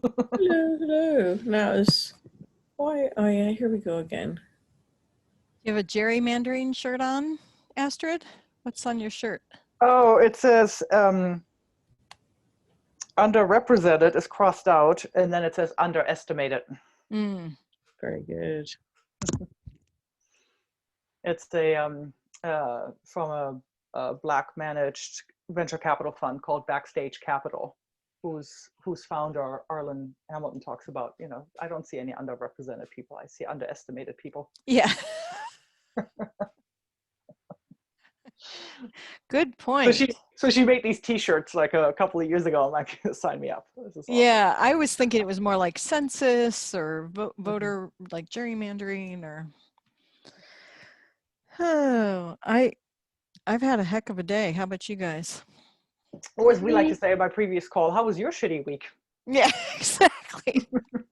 Hello, hello. Now is why? Oh yeah, here we go again. You have a gerrymandering shirt on, Astrid? What's on your shirt? Oh, it says underrepresented is crossed out, and then it says underestimated. Mm. Very good. It's from a black managed venture capital fund called Backstage Capital, whose founder Arlen Hamilton talks about. I don't see any underrepresented people. I see underestimated people. Yeah. Good So point. she made these T-shirts like a couple of years ago. I'm like, sign me up. This is awesome. Yeah, I was thinking it was more like census or voter, like gerrymandering or. Oh, I've had a heck of a day. How about you guys? Or as we like to say in my previous call, how was your shitty week? Yeah, exactly.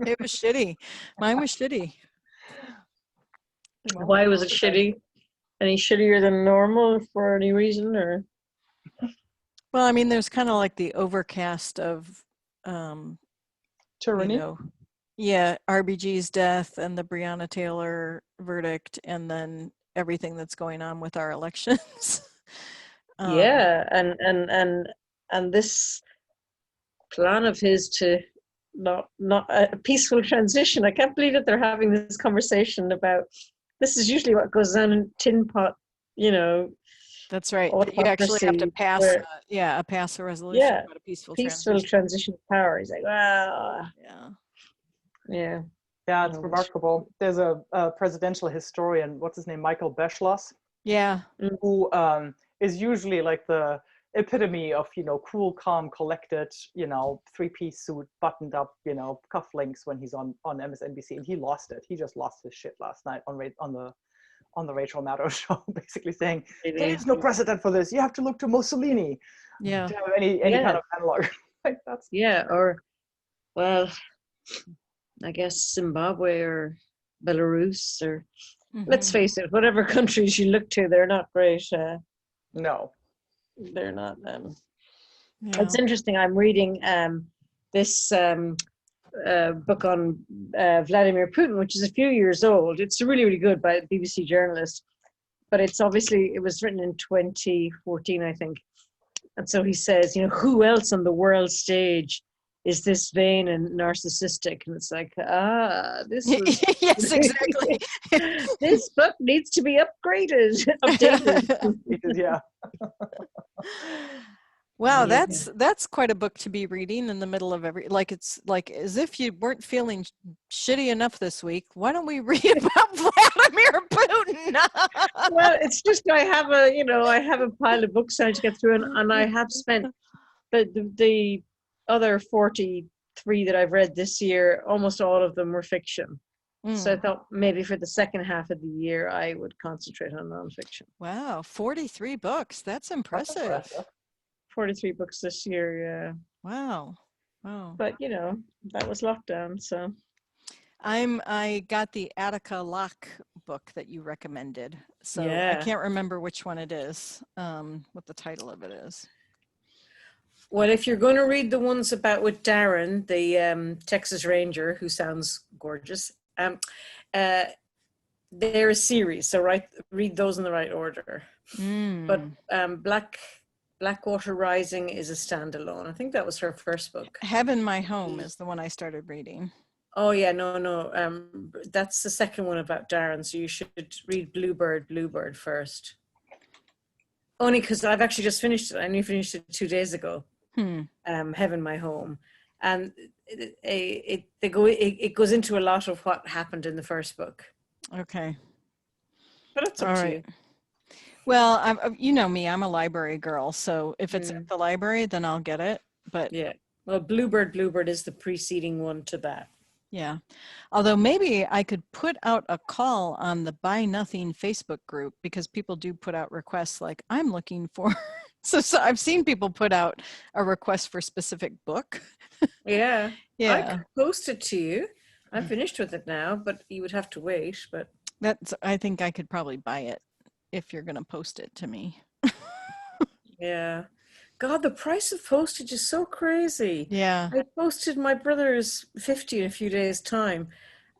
It was shitty. Mine was shitty. Why was it shitty? Any shittier than normal for any reason, or? Well, I mean, there's kind of like the overcast of, Tyranny. Yeah, RBG's death and the Breonna Taylor verdict, and then everything that's going on with our elections. Yeah, and this plan of his to not a peaceful transition. I can't believe that they're having this conversation about. This is usually what goes on in tin pot, That's right. You actually have to autocracy. pass, Where pass a resolution yeah, about a peaceful peaceful transition. transition of power. He's like, well, Yeah. yeah. Yeah, it's remarkable. There's a presidential historian, what's his name, Michael Beschloss, Yeah. who is usually like the epitome of, cool, calm, collected, three-piece suit, buttoned up, cufflinks when he's on MSNBC, and he lost it. He just lost his shit last night on the Rachel Maddow show, basically saying there is no precedent for this. You have to look to Mussolini Yeah. to have any kind of analog. Like that's or well, I guess Zimbabwe or Belarus or let's face it, whatever countries you look to, they're not great. No, they're not. Yeah. It's interesting. I'm reading this book on Vladimir Putin, which is a few years old. It's really, really good by a BBC journalist, but it was written in 2014, I think. And so he says, who else on the world stage is this vain and narcissistic? And it's like, this was yes, exactly. this book needs to be updated. yeah. Wow, that's quite a book to be reading in the middle of it's like as if you weren't feeling shitty enough this week. Why don't we read about Vladimir Putin? Well, it's just I have a pile of books I need to get through, and I have spent the other 43 that I've read this year, almost all of them were fiction. So I thought maybe for the second half of the year I would concentrate on nonfiction. Wow, 43 books. That's impressive. 43 books this year, yeah. Wow. But that was lockdown, so. I got the Attica Locke book that you recommended. So I can't remember which one it is, what the title of it is. Well, if you're going to read the ones with Darren, the Texas Ranger, who sounds gorgeous, they're a series, so read those in the right order. But Blackwater Rising is a standalone. I think that was her first book. Heaven My Home is the one I started reading. Oh yeah, no. That's the second one about Darren, so you should read Bluebird first. Only because I've actually just finished it. I only finished it 2 days ago. Heaven My Home, and it goes into a lot of what happened in the first book. Okay, but it's up to you. Well, you know me, I'm a library girl, so if it's at the library, then I'll get it. But yeah, well, Bluebird is the preceding one to that. Yeah, although maybe I could put out a call on the Buy Nothing Facebook group, because people do put out requests like, I'm looking for. So I've seen people put out a request for a specific book. Yeah. I could post it to you. I'm finished with it now, but you would have to wait. But I think I could probably buy it if you're going to post it to me. Yeah, God, the price of postage is so crazy. Yeah. I posted my brother's 50 in a few days' time.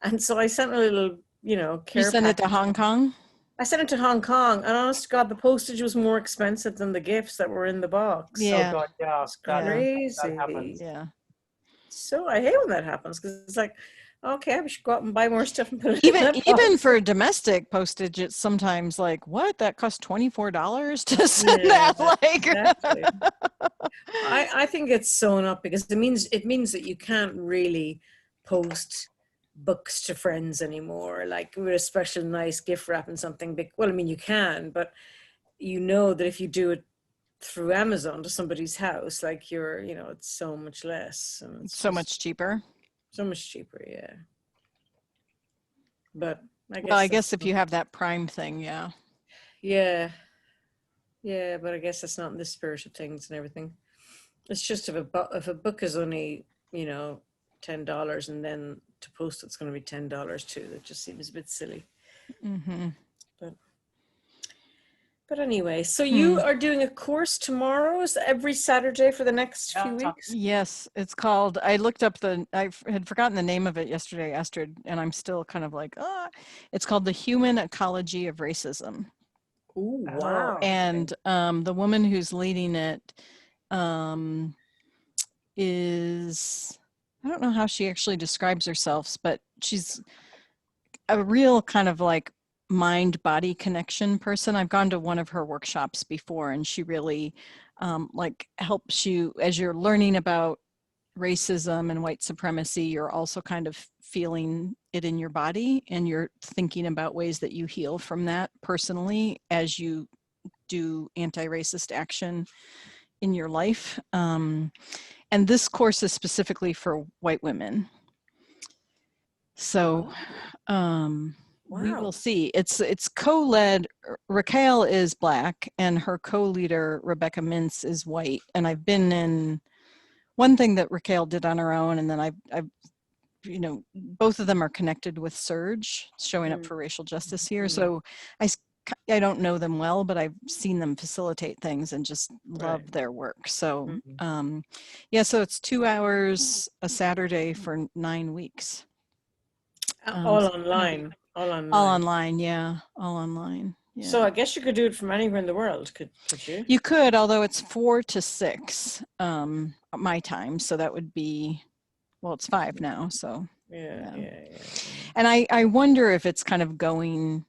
And so I sent a little, You care send it to package. Hong Kong? I sent it to Hong Kong, and honest to God, the postage was more expensive than the gifts that were in the box. Oh Yeah. God, yeah, It's that crazy. happens. Yeah. So I hate when that happens because it's like, okay, we should go out and buy more stuff and put it in that Even box. for domestic postage, it's sometimes like, what? That costs $24 to send Yeah, that? Like, exactly. I think it's sewn up because it means that you can't really post books to friends anymore, like with a special nice gift wrap and something big. Well, I mean, you can, but you know that if you do it through Amazon to somebody's house, like it's so much less, and it's so just much cheaper. so much cheaper. Yeah, but Well, I guess if you have that Prime thing, yeah. yeah, but I guess that's not in the spirit of things and everything. It's just if a book is only $10, and then to post it's going to be $10 too. That just seems a bit silly. Mm-hmm. But anyway, so you are doing a course tomorrow? Is that every Saturday for the next few weeks? Yes, it's called, I looked up I had forgotten the name of it yesterday, Astrid, and I'm still kind of like, it's called The Human Ecology of Racism. Ooh, wow. And the woman who's leading it is, I don't know how she actually describes herself, but she's a real kind of like mind-body connection person. I've gone to one of her workshops before, and she really like helps you as you're learning about racism and white supremacy. You're also kind of feeling it in your body, and you're thinking about ways that you heal from that personally as you do anti-racist action in your life. And this course is specifically for white women. So we will see. It's co-led. Richael is Black, and her co-leader Rebecca Mintz is white. And I've been in one thing that Richael did on her own, and then I've both of them are connected with Surge, showing up for racial justice here. So I don't know them well, but I've seen them facilitate things and just love their work. So so it's 2 hours a Saturday for 9 weeks. All online. All online, yeah. All online. Yeah. So I guess you could do it from anywhere in the world, could you? You could, although it's 4 to 6 my time. So that would be, well, it's 5 now. So yeah. And I wonder if it's kind of going,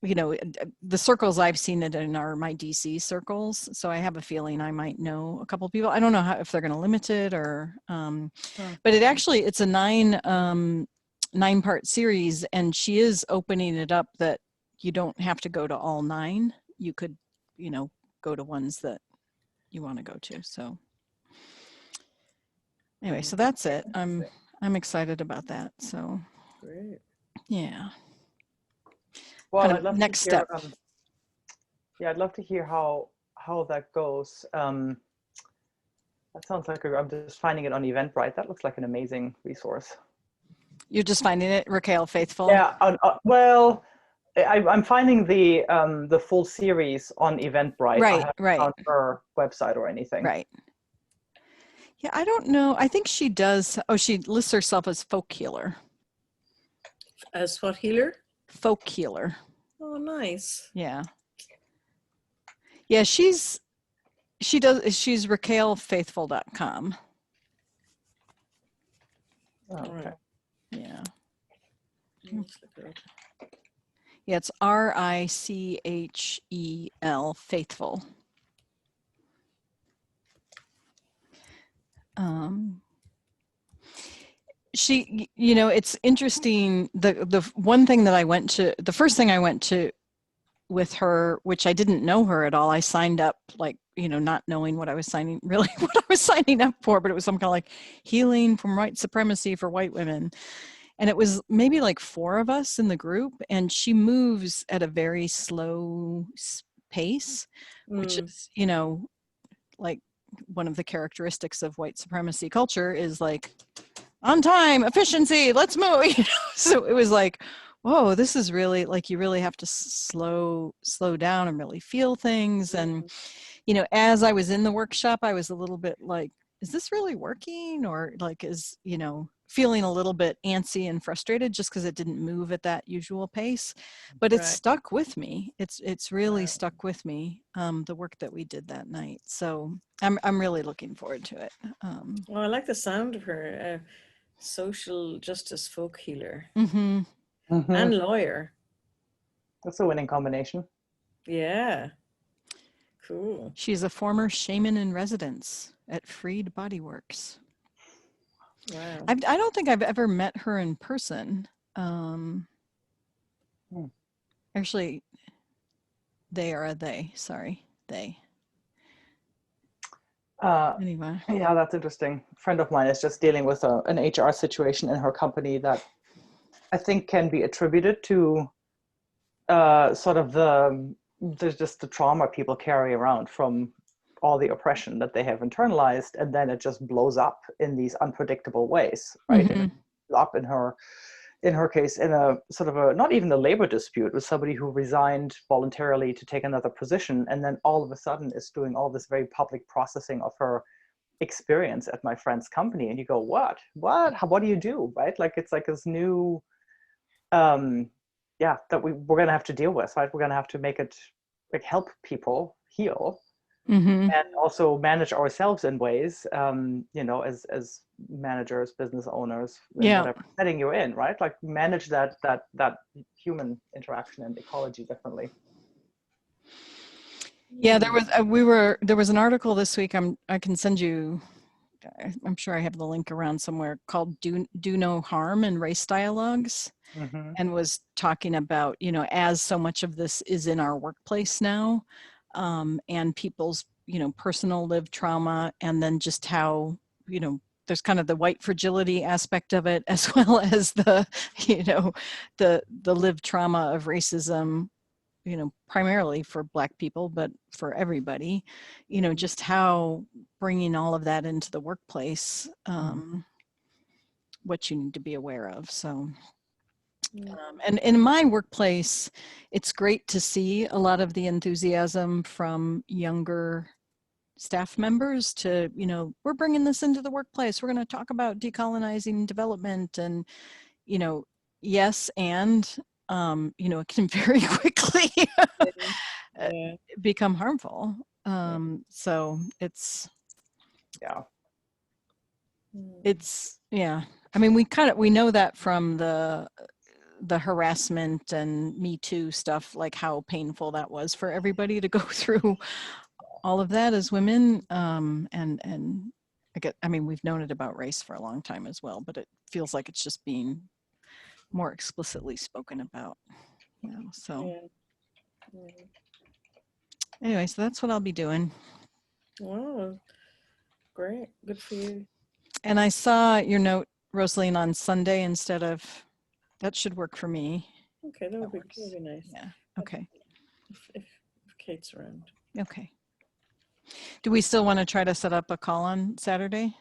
the circles I've seen it in are my DC circles. So I have a feeling I might know a couple of people. I don't know if they're going to limit it or, but it's a 9-part series, and she is opening it up that you don't have to go to all 9. You could, go to ones that you want to go to. So anyway, so that's it. I'm excited about that. So great. Yeah. Well, kind I'd love next to hear, step. I'd love to hear how that goes. That sounds like I'm just finding it on Eventbrite. That looks like an amazing resource. You're just finding it, Richael Faithfuls? Yeah. Well, I'm finding the full series on Eventbrite. Right. I haven't found her website or anything. Right. Yeah, I don't know. I think she does. Oh, she lists herself as folk healer. As what healer? Folk healer. Oh, nice. Yeah. Yeah, she's RichaelFaithful.com. Okay. Yeah. Yeah, it's RICHEL Faithful. She, it's interesting. The one thing that the first thing I went to with her, which I didn't know her at all. I signed up not knowing what I was signing up for, but it was some kind of like healing from white supremacy for white women. And it was maybe like 4 of us in the group, and she moves at a very slow pace, which is, like one of the characteristics of white supremacy culture is like on time, efficiency, let's move. So it was like, whoa, this is really like, you really have to slow down and really feel things. And you know, as I was in the workshop, I was a little bit like, is this really working? Or like, is, you know, feeling a little bit antsy and frustrated just because it didn't move at that usual pace. But it's Right. stuck with me. It's really Wow. stuck with me, the work that we did that night. So I'm really looking forward to it. Well, I like the sound of her. Social justice folk healer Mm-hmm. and lawyer. That's a winning combination. Yeah. Cool. She's a former shaman in residence at Freed Bodyworks. Wow. I don't think I've ever met her in person. Actually, they. Anyway. Yeah, that's interesting. A friend of mine is just dealing with an HR situation in her company that I think can be attributed to sort of there's just the trauma people carry around from all the oppression that they have internalized, and then it just blows up in these unpredictable ways, right? Mm-hmm. And it blew up in her case, in a sort of a, not even a labor dispute, with somebody who resigned voluntarily to take another position, and then all of a sudden is doing all this very public processing of her experience at my friend's company. And you go, what do you do, right? Like, it's like this new that we're going to have to deal with, right? We're going to have to make it, like, help people heal, Mm-hmm. and also manage ourselves in ways, you know, as managers, business owners, in whatever setting you're in, right? Like, manage that human interaction and ecology differently. Yeah, there was an article this week. I can send you. I'm sure I have the link around somewhere, called "Do No Harm in Race Dialogues," and was talking about, you know, as so much of this is in our workplace now, and people's, you know, personal lived trauma, and then just how, you know, there's kind of the white fragility aspect of it, as well as the, you know, the lived trauma of racism, you know, primarily for Black people, but for everybody, you know, just how bringing all of that into the workplace, what you need to be aware of. So, and in my workplace, it's great to see a lot of the enthusiasm from younger staff members to, you know, we're bringing this into the workplace. We're going to talk about decolonizing development, and, you know, yes, and you know, it can very quickly become harmful. So it's I mean, we know that from the harassment and Me Too stuff, like how painful that was for everybody to go through all of that as women. And I mean, we've known it about race for a long time as well, but it feels like it's just being more explicitly spoken about. You know, so anyway, so that's what I'll be doing. Wow, great, good for you. And I saw your note, Rosaline, on Sunday instead of, that should work for me. Okay, that would be nice. Yeah. Okay. If Kate's around. Okay. Do we still want to try to set up a call on Saturday?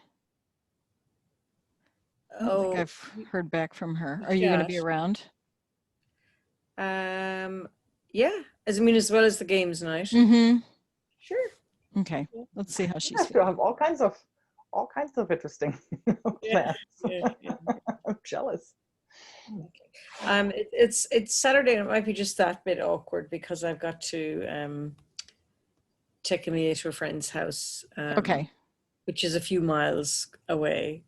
I don't think I've heard back from her. Are you going to be around? Yeah, as well as the games night. Mm-hmm. Sure. Okay. Let's see how she's feeling. Have all kinds of interesting plans. I'm jealous. It's Saturday, and it might be just that bit awkward because I've got to take Amelia to a friend's house. Okay. Which is a few miles away,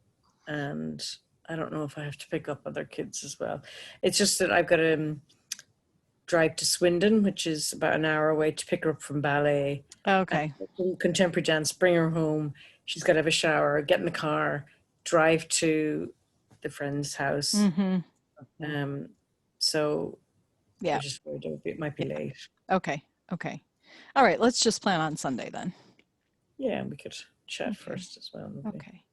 and I don't know if I have to pick up other kids as well. It's just that I've got to drive to Swindon, which is about an hour away, to pick her up from ballet. Okay. Contemporary dance, bring her home. She's got to have a shower, get in the car, drive to the friend's house. So yeah, I just worried it might be late. Okay. All right, let's just plan on Sunday then. Yeah, we could chat first as well. Okay.